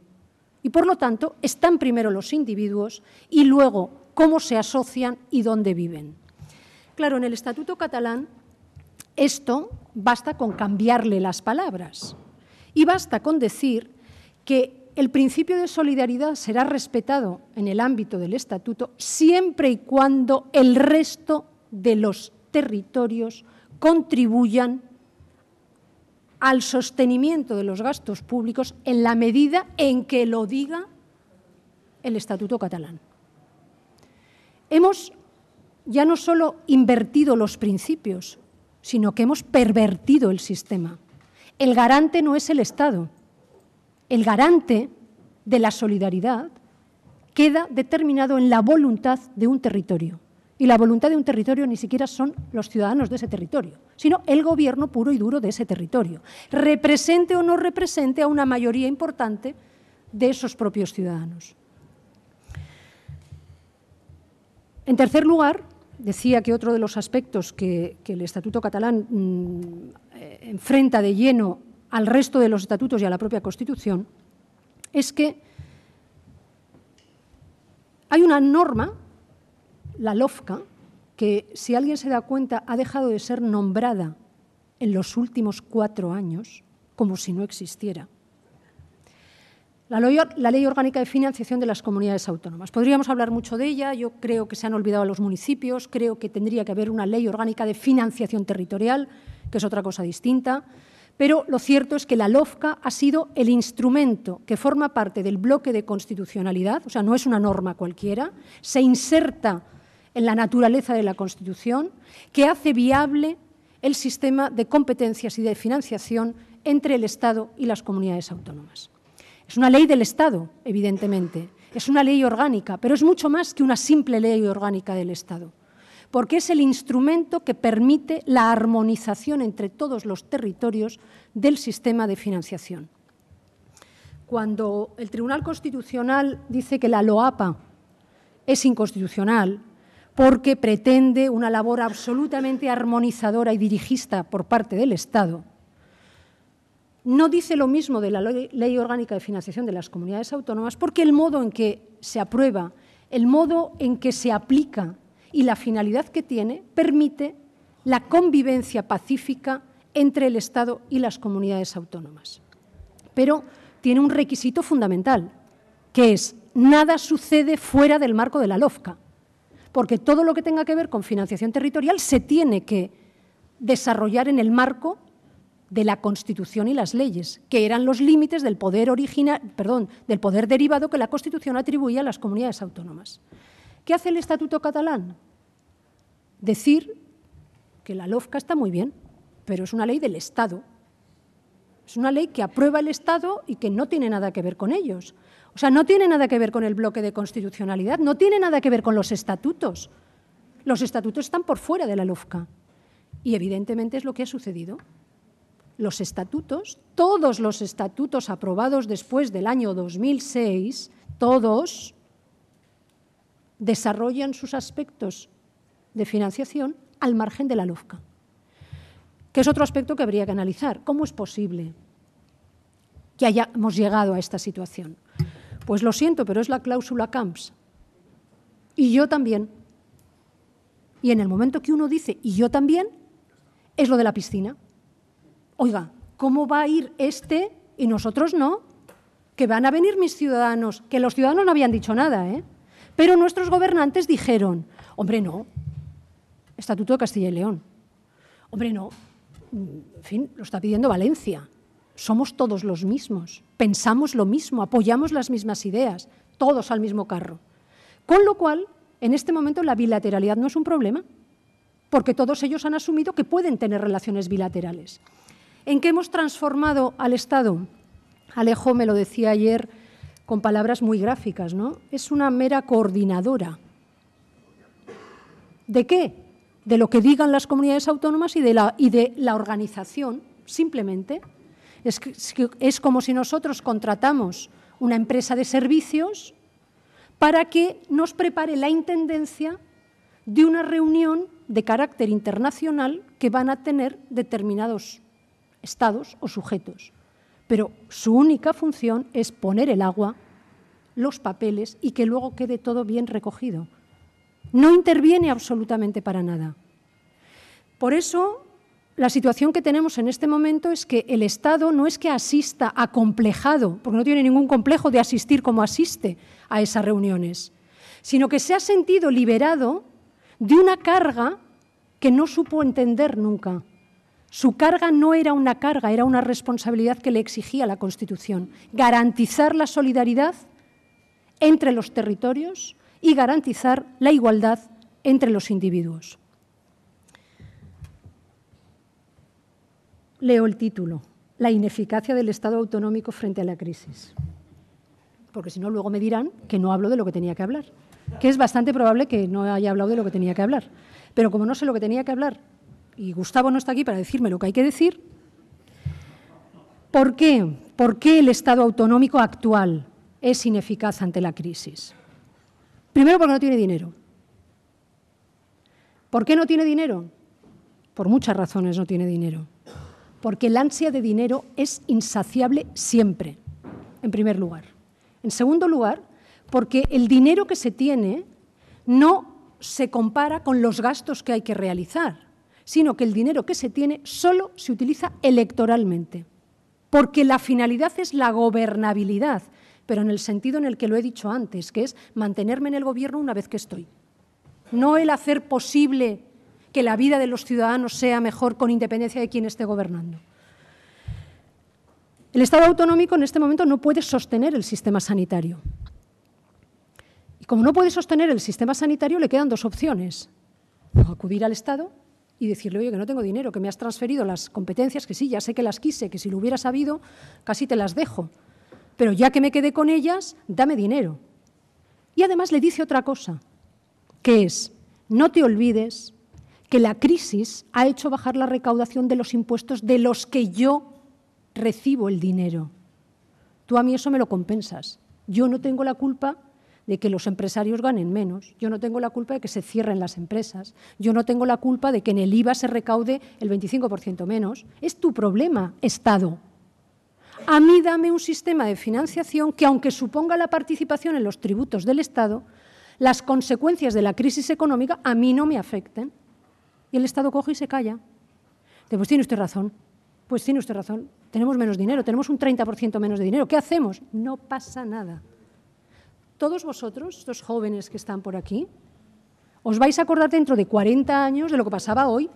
Y, por lo tanto, están primero los individuos y luego cómo se asocian y dónde viven. Claro, en el Estatuto catalán Esto basta con cambiarle las palabras y basta con decir que el principio de solidaridad será respetado en el ámbito del Estatuto siempre y cuando el resto de los territorios contribuyan al sostenimiento de los gastos públicos en la medida en que lo diga el Estatuto catalán. Hemos ya no solo invertido los principios, sino que hemos pervertido el sistema. El garante no es el Estado. El garante de la solidaridad queda determinado en la voluntad de un territorio. Y la voluntad de un territorio ni siquiera son los ciudadanos de ese territorio, sino el gobierno puro y duro de ese territorio, represente o no represente a una mayoría importante de esos propios ciudadanos. En tercer lugar, decía que otro de los aspectos que el Estatuto catalán enfrenta de lleno al resto de los estatutos y a la propia Constitución es que hay una norma, la LOFCA, que si alguien se da cuenta ha dejado de ser nombrada en los últimos 4 años como si no existiera. La Ley Orgánica de Financiación de las Comunidades Autónomas. Podríamos hablar mucho de ella, yo creo que se han olvidado a los municipios, creo que tendría que haber una Ley Orgánica de Financiación Territorial, que es otra cosa distinta, pero lo cierto es que la LOFCA ha sido el instrumento que forma parte del bloque de constitucionalidad, o sea, no es una norma cualquiera, se inserta en la naturaleza de la Constitución, que hace viable el sistema de competencias y de financiación entre el Estado y las comunidades autónomas. Es una ley del Estado, evidentemente, es una ley orgánica, pero es mucho más que una simple ley orgánica del Estado, porque es el instrumento que permite la armonización entre todos los territorios del sistema de financiación. Cuando el Tribunal Constitucional dice que la LOAPA es inconstitucional porque pretende una labor absolutamente armonizadora y dirigista por parte del Estado, no dice lo mismo de la Ley Orgánica de Financiación de las Comunidades Autónomas porque el modo en que se aprueba, el modo en que se aplica y la finalidad que tiene permite la convivencia pacífica entre el Estado y las comunidades autónomas. Pero tiene un requisito fundamental, que es nada sucede fuera del marco de la LOFCA, porque todo lo que tenga que ver con financiación territorial se tiene que desarrollar en el marco de la Constitución y las leyes, que eran los límites del poder del poder derivado que la Constitución atribuía a las comunidades autónomas. ¿Qué hace el Estatuto catalán? Decir que la LOFCA está muy bien, pero es una ley del Estado. Es una ley que aprueba el Estado y que no tiene nada que ver con ellos. O sea, no tiene nada que ver con el bloque de constitucionalidad, no tiene nada que ver con los estatutos. Los estatutos están por fuera de la LOFCA. Y evidentemente es lo que ha sucedido. Los estatutos, todos los estatutos aprobados después del año 2006, todos desarrollan sus aspectos de financiación al margen de la LOFCA, que es otro aspecto que habría que analizar. ¿Cómo es posible que hayamos llegado a esta situación? Pues lo siento, pero es la cláusula Camps. Y yo también. Y en el momento que uno dice y yo también, es lo de la piscina. Oiga, ¿cómo va a ir este y nosotros no? Que van a venir mis ciudadanos, que los ciudadanos no habían dicho nada, pero nuestros gobernantes dijeron, hombre, no, Estatuto de Castilla y León, hombre, no, en fin, lo está pidiendo Valencia, somos todos los mismos, pensamos lo mismo, apoyamos las mismas ideas, todos al mismo carro. Con lo cual, en este momento la bilateralidad no es un problema, porque todos ellos han asumido que pueden tener relaciones bilaterales. ¿En qué hemos transformado al Estado? Alejo me lo decía ayer con palabras muy gráficas, ¿no? Es una mera coordinadora. ¿De qué? De lo que digan las comunidades autónomas y de la organización, simplemente. Es como si nosotros contratamos una empresa de servicios para que nos prepare la intendencia de una reunión de carácter internacional que van a tener determinados estados o sujetos, pero su única función es poner el agua, los papeles y que luego quede todo bien recogido. No interviene absolutamente para nada. Por eso, la situación que tenemos en este momento es que el Estado no es que asista acomplejado, porque no tiene ningún complejo de asistir como asiste a esas reuniones, sino que se ha sentido liberado de una carga que no supo entender nunca. Su carga no era una carga, era una responsabilidad que le exigía la Constitución. Garantizar la solidaridad entre los territorios y garantizar la igualdad entre los individuos. Leo el título, La ineficacia del Estado autonómico frente a la crisis. Porque si no, luego me dirán que no hablo de lo que tenía que hablar, que es bastante probable que no haya hablado de lo que tenía que hablar. Pero como no sé lo que tenía que hablar, y Gustavo no está aquí para decirme lo que hay que decir, ¿por qué? ¿Por qué el Estado autonómico actual es ineficaz ante la crisis? Primero, porque no tiene dinero. ¿Por qué no tiene dinero? Por muchas razones no tiene dinero. Porque el ansia de dinero es insaciable siempre, en primer lugar. En segundo lugar, porque el dinero que se tiene no se compara con los gastos que hay que realizar, sino que el dinero que se tiene solo se utiliza electoralmente, porque la finalidad es la gobernabilidad, pero en el sentido en el que lo he dicho antes, que es mantenerme en el gobierno una vez que estoy. No el hacer posible que la vida de los ciudadanos sea mejor con independencia de quién esté gobernando. El Estado autonómico en este momento no puede sostener el sistema sanitario. Y como no puede sostener el sistema sanitario, le quedan dos opciones. Acudir al Estado y decirle, oye, que no tengo dinero, que me has transferido las competencias, que sí, ya sé que las quise, que si lo hubiera sabido, casi te las dejo. Pero ya que me quedé con ellas, dame dinero. Y además le dice otra cosa, que es, no te olvides que la crisis ha hecho bajar la recaudación de los impuestos de los que yo recibo el dinero. Tú a mí eso me lo compensas. Yo no tengo la culpa de que los empresarios ganen menos. Yo no tengo la culpa de que se cierren las empresas. Yo no tengo la culpa de que en el IVA se recaude el 25% menos. Es tu problema, Estado. A mí dame un sistema de financiación que, aunque suponga la participación en los tributos del Estado, las consecuencias de la crisis económica a mí no me afecten. Y el Estado coge y se calla. Pues tiene usted razón. Pues tiene usted razón. Tenemos menos dinero, tenemos un 30% menos de dinero. ¿Qué hacemos? No pasa nada. Todos vosotros, estos jóvenes que están por aquí, os vais a acordar dentro de 40 años de lo que pasaba hoy.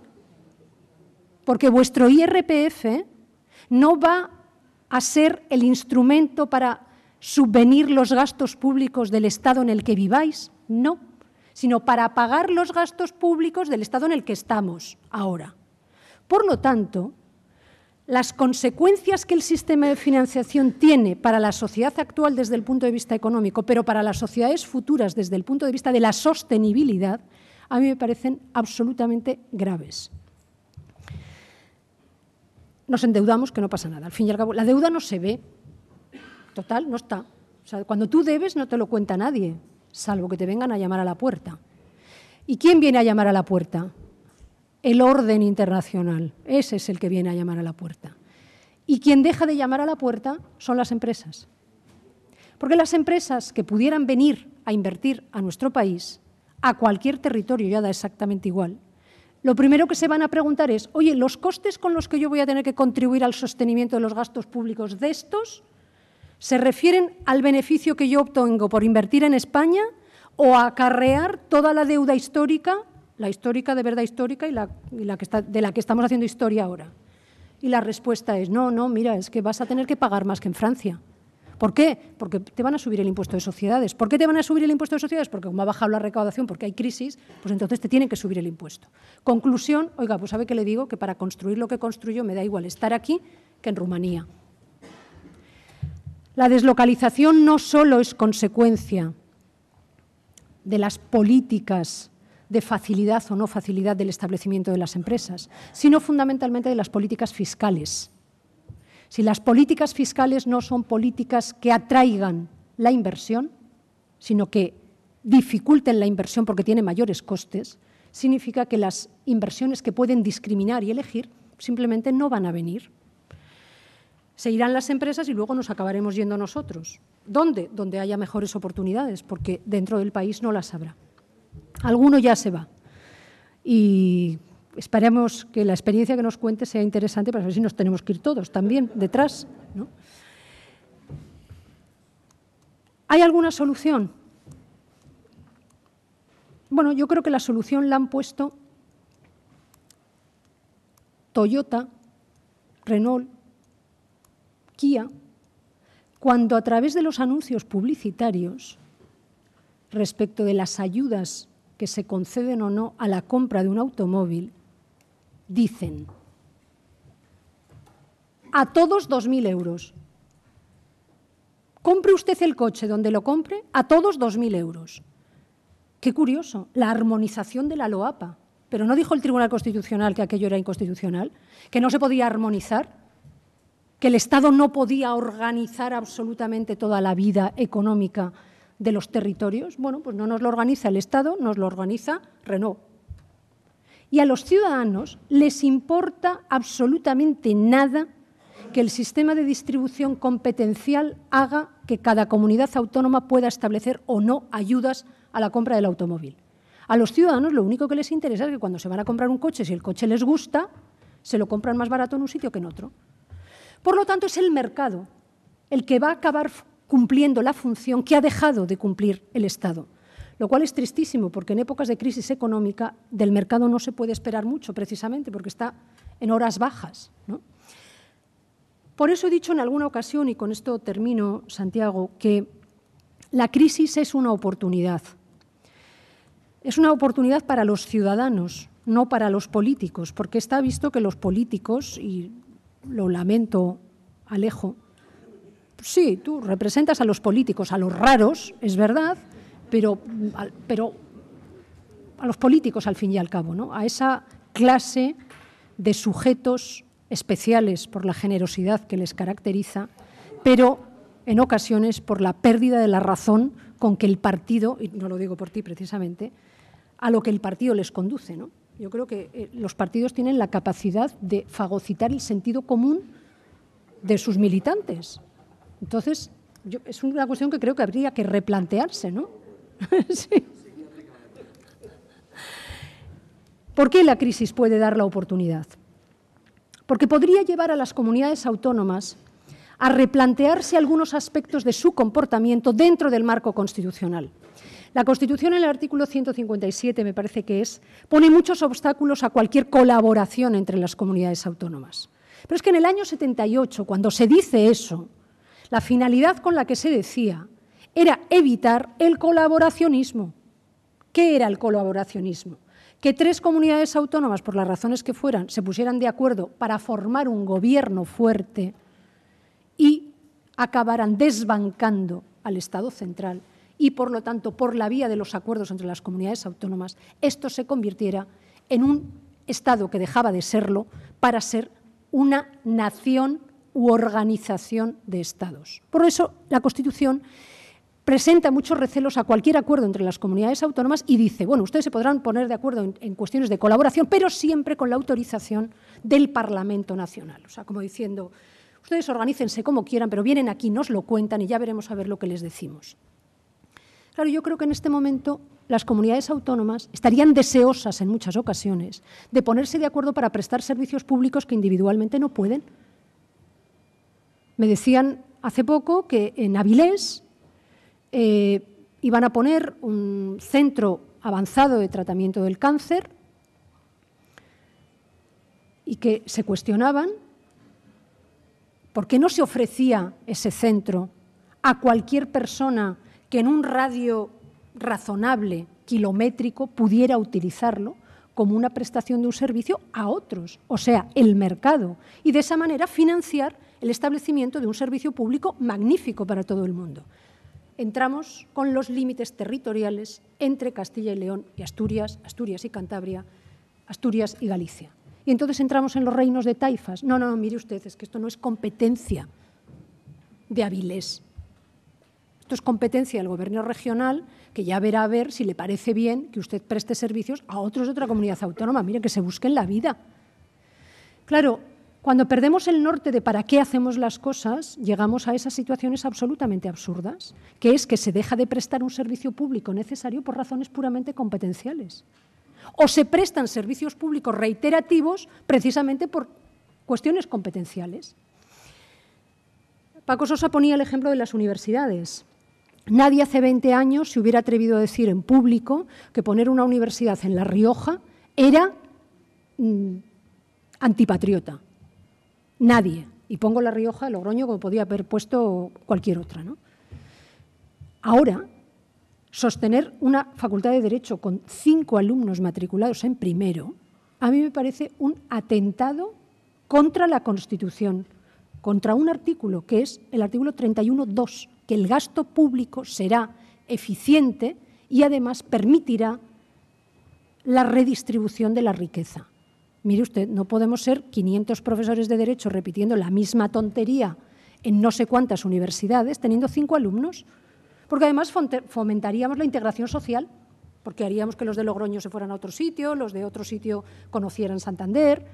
Porque vuestro IRPF no va a ser el instrumento para subvenir los gastos públicos del Estado en el que viváis. No, sino para pagar los gastos públicos del Estado en el que estamos ahora. Por lo tanto, las consecuencias que el sistema de financiación tiene para la sociedad actual desde el punto de vista económico, pero para las sociedades futuras desde el punto de vista de la sostenibilidad, a mí me parecen absolutamente graves. Nos endeudamos, que no pasa nada. Al fin y al cabo, la deuda no se ve. Total, no está. O sea, cuando tú debes no te lo cuenta nadie, salvo que te vengan a llamar a la puerta. ¿Y quién viene a llamar a la puerta? El orden internacional. Ese es el que viene a llamar a la puerta. Y quien deja de llamar a la puerta son las empresas. Porque las empresas que pudieran venir a invertir a nuestro país, a cualquier territorio, ya da exactamente igual, lo primero que se van a preguntar es, oye, ¿los costes con los que yo voy a tener que contribuir al sostenimiento de los gastos públicos de estos se refieren al beneficio que yo obtengo por invertir en España o a acarrear toda la deuda histórica, la histórica de verdad histórica y de la que estamos haciendo historia ahora? Y la respuesta es, no, mira, es que vas a tener que pagar más que en Francia. ¿Por qué? Porque te van a subir el impuesto de sociedades. ¿Por qué te van a subir el impuesto de sociedades? Porque como ha bajado la recaudación, porque hay crisis, pues entonces te tienen que subir el impuesto. Conclusión, oiga, pues ¿sabe qué le digo? Que para construir lo que construyo me da igual estar aquí que en Rumanía. La deslocalización no solo es consecuencia de las políticas de facilidad o no facilidad del establecimiento de las empresas, sino fundamentalmente de las políticas fiscales. Si las políticas fiscales no son políticas que atraigan la inversión, sino que dificulten la inversión porque tiene mayores costes, significa que las inversiones que pueden discriminar y elegir simplemente no van a venir. Se irán las empresas y luego nos acabaremos yendo nosotros. ¿Dónde? Donde haya mejores oportunidades, porque dentro del país no las habrá. Alguno ya se va. Y esperemos que la experiencia que nos cuente sea interesante para ver si nos tenemos que ir todos también detrás, ¿no? ¿Hay alguna solución? Bueno, yo creo que la solución la han puesto Toyota, Renault, Kia, cuando a través de los anuncios publicitarios respecto de las ayudas que se conceden o no a la compra de un automóvil, dicen a todos 2.000 euros. Compre usted el coche donde lo compre, a todos 2.000 euros. Qué curioso, la armonización de la LOAPA. Pero ¿no dijo el Tribunal Constitucional que aquello era inconstitucional? ¿Que no se podía armonizar? ¿Que el Estado no podía organizar absolutamente toda la vida económica de los territorios? Bueno, pues no nos lo organiza el Estado, nos lo organiza Renault. Y a los ciudadanos les importa absolutamente nada que el sistema de distribución competencial haga que cada comunidad autónoma pueda establecer o no ayudas a la compra del automóvil. A los ciudadanos lo único que les interesa es que cuando se van a comprar un coche, si el coche les gusta, se lo compran más barato en un sitio que en otro. Por lo tanto, es el mercado el que va a acabar cumpliendo la función que ha dejado de cumplir el Estado. Lo cual es tristísimo, porque en épocas de crisis económica del mercado no se puede esperar mucho, precisamente, porque está en horas bajas, ¿no? Por eso he dicho en alguna ocasión, y con esto termino, Santiago, que la crisis es una oportunidad. Es una oportunidad para los ciudadanos, no para los políticos, porque está visto que los políticos, y lo lamento, Alejo, sí, tú representas a los políticos, a los raros, es verdad, pero a los políticos al fin y al cabo, ¿no? A esa clase de sujetos especiales por la generosidad que les caracteriza, pero en ocasiones por la pérdida de la razón con que el partido, y no lo digo por ti precisamente, a lo que el partido les conduce, ¿no? Yo creo que los partidos tienen la capacidad de fagocitar el sentido común de sus militantes. Entonces, es una cuestión que creo que habría que replantearse, ¿no? Sí. ¿Por qué la crisis puede dar la oportunidad? Porque podría llevar a las comunidades autónomas a replantearse algunos aspectos de su comportamiento dentro del marco constitucional. La Constitución, en el artículo 157, me parece que pone muchos obstáculos a cualquier colaboración entre las comunidades autónomas. Pero es que en el año 78, cuando se dice eso, la finalidad con la que se decía era evitar el colaboracionismo. ¿Qué era el colaboracionismo? Que tres comunidades autónomas, por las razones que fueran, se pusieran de acuerdo para formar un gobierno fuerte y acabaran desbancando al Estado central y, por lo tanto, por la vía de los acuerdos entre las comunidades autónomas, esto se convirtiera en un Estado que dejaba de serlo para ser una nación u organización de Estados. Por eso, la Constitución presenta muchos recelos a cualquier acuerdo entre las comunidades autónomas y dice, bueno, ustedes se podrán poner de acuerdo en cuestiones de colaboración, pero siempre con la autorización del Parlamento Nacional. O sea, como diciendo, ustedes organícense como quieran, pero vienen aquí, nos lo cuentan y ya veremos a ver lo que les decimos. Claro, yo creo que en este momento las comunidades autónomas estarían deseosas en muchas ocasiones de ponerse de acuerdo para prestar servicios públicos que individualmente no pueden. Me decían hace poco que en Avilés iban a poner un centro avanzado de tratamiento del cáncer y que se cuestionaban por qué no se ofrecía ese centro a cualquier persona que en un radio razonable, kilométrico, pudiera utilizarlo como una prestación de un servicio a otros, o sea, el mercado, y de esa manera financiar el establecimiento de un servicio público magnífico para todo el mundo. Entramos con los límites territoriales entre Castilla y León y Asturias, Asturias y Cantabria, Asturias y Galicia. Y entonces entramos en los reinos de taifas. No, mire usted, es que esto no es competencia de Avilés. Esto es competencia del Gobierno regional, que ya verá a ver si le parece bien que usted preste servicios a otros de otra comunidad autónoma. Mire, que se busquen la vida. Claro, cuando perdemos el norte de para qué hacemos las cosas, llegamos a esas situaciones absolutamente absurdas, que es que se deja de prestar un servicio público necesario por razones puramente competenciales. o se prestan servicios públicos reiterativos precisamente por cuestiones competenciales. Paco Sosa ponía el ejemplo de las universidades. Nadie hace 20 años se hubiera atrevido a decir en público que poner una universidad en La Rioja era antipatriota. Nadie. Y pongo La Rioja, Logroño, como podía haber puesto cualquier otra, ¿no? Ahora, sostener una facultad de Derecho con 5 alumnos matriculados en primero, a mí me parece un atentado contra la Constitución, contra un artículo que es el artículo 31.2, que el gasto público será eficiente y además permitirá la redistribución de la riqueza. Mire usted, no podemos ser 500 profesores de Derecho repitiendo la misma tontería en no sé cuántas universidades teniendo 5 alumnos, porque además fomentaríamos la integración social, porque haríamos que los de Logroño se fueran a otro sitio, los de otro sitio conocieran Santander.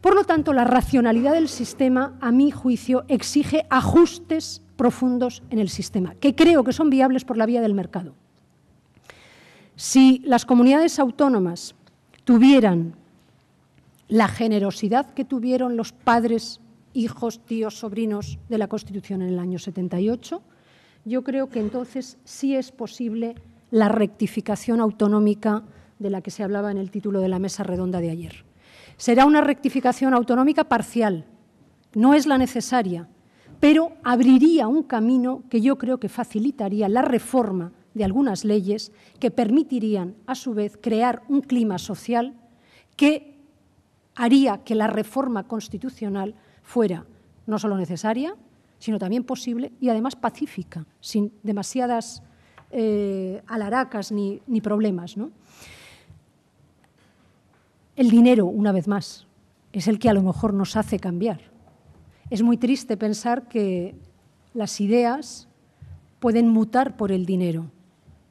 Por lo tanto, la racionalidad del sistema, a mi juicio, exige ajustes profundos en el sistema, que creo que son viables por la vía del mercado. Si las comunidades autónomas tuvieran la generosidad que tuvieron los padres, hijos, tíos, sobrinos de la Constitución en el año 78, yo creo que entonces sí es posible la rectificación autonómica de la que se hablaba en el título de la mesa redonda de ayer. Será una rectificación autonómica parcial, no es la necesaria, pero abriría un camino que yo creo que facilitaría la reforma de algunas leyes que permitirían, a su vez, crear un clima social que haría que la reforma constitucional fuera no solo necesaria, sino también posible y además pacífica, sin demasiadas alaracas ni problemas, ¿no? El dinero, una vez más, es el que a lo mejor nos hace cambiar. Es muy triste pensar que las ideas pueden mutar por el dinero,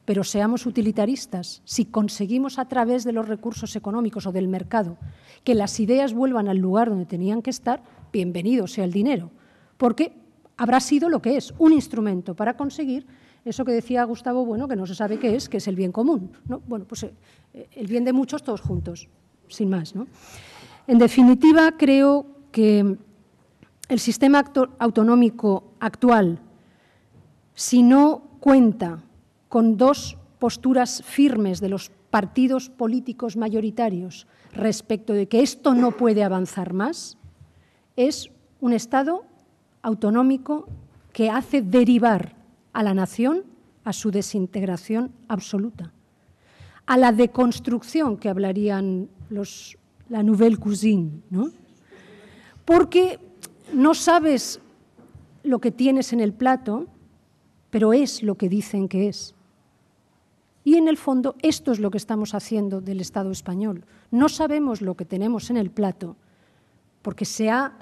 pero seamos utilitaristas. Si conseguimos a través de los recursos económicos o del mercado que las ideas vuelvan al lugar donde tenían que estar, bienvenido sea el dinero, porque habrá sido lo que es, un instrumento para conseguir eso que decía Gustavo Bueno, que no se sabe qué es, que es el bien común, ¿no? Bueno, pues el bien de muchos todos juntos, sin más, ¿no? En definitiva, creo que el sistema autonómico actual, si no cuenta con dos posturas firmes de los partidos políticos mayoritarios respecto de que esto no puede avanzar más, es un Estado autonómico que hace derivar a la nación a su desintegración absoluta, a la deconstrucción que hablarían la nouvelle cuisine, ¿no? Porque no sabes lo que tienes en el plato, pero es lo que dicen que es. Y en el fondo esto es lo que estamos haciendo del Estado español. No sabemos lo que tenemos en el plato porque se ha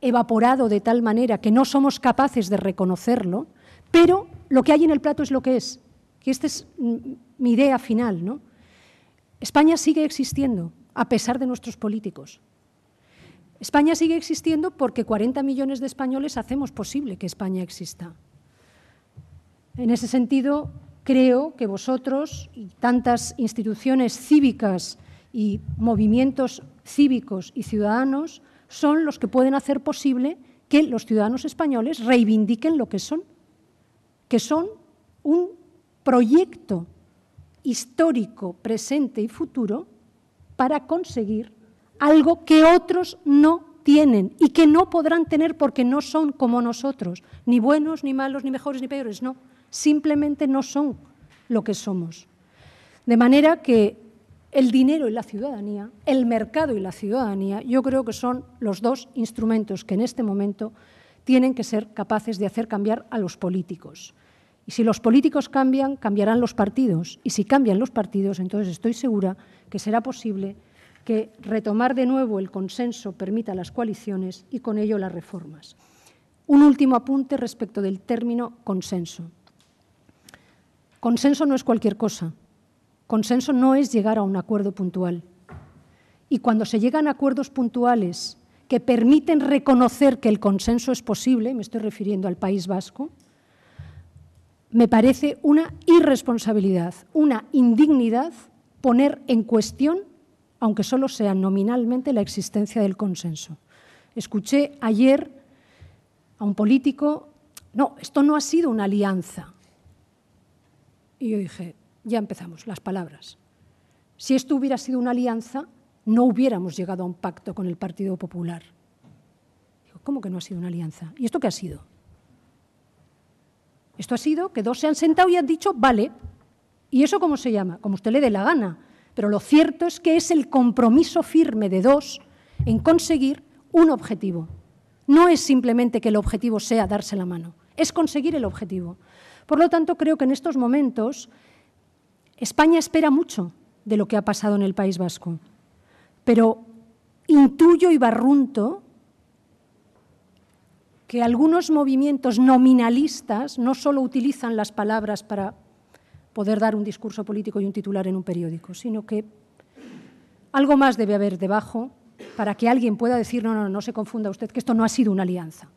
evaporado de tal manera que no somos capaces de reconocerlo, pero lo que hay en el plato es lo que es. Y esta es mi idea final, ¿no? España sigue existiendo a pesar de nuestros políticos. España sigue existiendo porque 40 millones de españoles hacemos posible que España exista. En ese sentido, creo que vosotros y tantas instituciones cívicas y movimientos cívicos y ciudadanos son los que pueden hacer posible que los ciudadanos españoles reivindiquen lo que son un proyecto histórico, presente y futuro para conseguir algo que otros no tienen y que no podrán tener porque no son como nosotros, ni buenos, ni malos, ni mejores, ni peores, no, simplemente no son lo que somos. De manera que el dinero y la ciudadanía, el mercado y la ciudadanía, yo creo que son los dos instrumentos que en este momento tienen que ser capaces de hacer cambiar a los políticos. Y si los políticos cambian, cambiarán los partidos. Y si cambian los partidos, entonces estoy segura que será posible que retomar de nuevo el consenso permita las coaliciones y con ello las reformas. Un último apunte respecto del término consenso. Consenso no es cualquier cosa. Consenso no es llegar a un acuerdo puntual. Y cuando se llegan a acuerdos puntuales que permiten reconocer que el consenso es posible, me estoy refiriendo al País Vasco, me parece una irresponsabilidad, una indignidad poner en cuestión, aunque solo sea nominalmente, la existencia del consenso. Escuché ayer a un político, no, esto no ha sido una alianza. Y yo dije, ya empezamos, las palabras. Si esto hubiera sido una alianza, no hubiéramos llegado a un pacto con el Partido Popular. Digo, ¿cómo que no ha sido una alianza? ¿Y esto qué ha sido? Esto ha sido que dos se han sentado y han dicho, vale. ¿Y eso cómo se llama? Como usted le dé la gana. Pero lo cierto es que es el compromiso firme de dos en conseguir un objetivo. No es simplemente que el objetivo sea darse la mano, es conseguir el objetivo. Por lo tanto, creo que en estos momentos España espera mucho de lo que ha pasado en el País Vasco, pero intuyo y barrunto que algunos movimientos nominalistas no solo utilizan las palabras para poder dar un discurso político y un titular en un periódico, sino que algo más debe haber debajo para que alguien pueda decir, no se confunda usted, que esto no ha sido una alianza.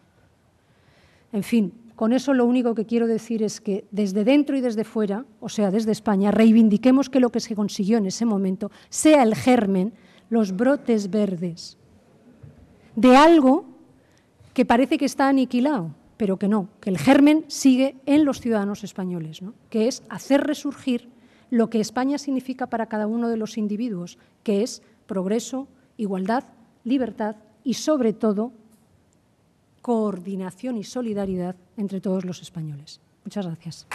En fin, con eso lo único que quiero decir es que desde dentro y desde fuera, o sea, desde España, reivindiquemos que lo que se consiguió en ese momento sea el germen, los brotes verdes de algo que parece que está aniquilado, pero que no, que el germen sigue en los ciudadanos españoles, ¿no? Que es hacer resurgir lo que España significa para cada uno de los individuos, que es progreso, igualdad, libertad y, sobre todo, coordinación y solidaridad entre todos los españoles. Muchas gracias.